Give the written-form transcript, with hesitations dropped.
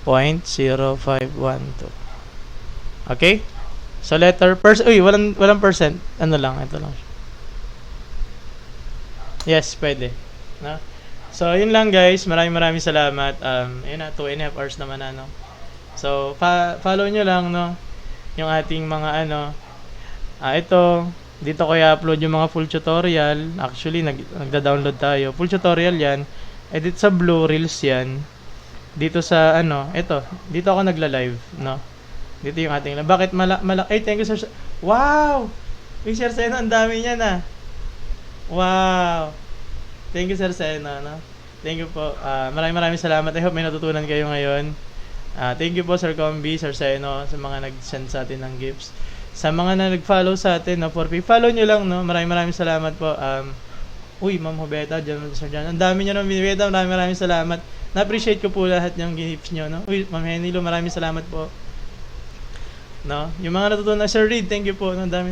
0.0512. Okay? So letter walang percent. Ano lang, ito lang. Yes, pwede. No? So, yun lang guys. Maraming salamat. Yun na, 2.5 hours naman na, no? So, follow nyo lang, no? Yung ating mga ito, dito ko i-upload yung mga full tutorial. Actually, nagda-download tayo. Full tutorial yan. Edit sa Blue Reels yan. Dito sa, ito. Dito ako nagla-live, no? Dito yung ating, bakit ay, thank you sir. Wow! Uy, Sir Seno, ang dami niya na. Wow! Thank you, Sir Seno, no? Thank you po. Maraming salamat. I hope may natutunan kayo ngayon. Thank you po, Sir Combi, Sir Seno, sa mga nag-send sa atin ng gifts. Sa mga na nag-follow sa atin, no, follow nyo lang, no? Maraming salamat po. Uy, Ma'am Hobeta, Sir John. Ang dami nyo nang binibeta. Maraming salamat. Na-appreciate ko po lahat ng gifts nyo, no? Uy, Ma'am Henilo, maraming salamat po. No? Yung mga natutunan, Sir Reed, thank you po. No? Ang dami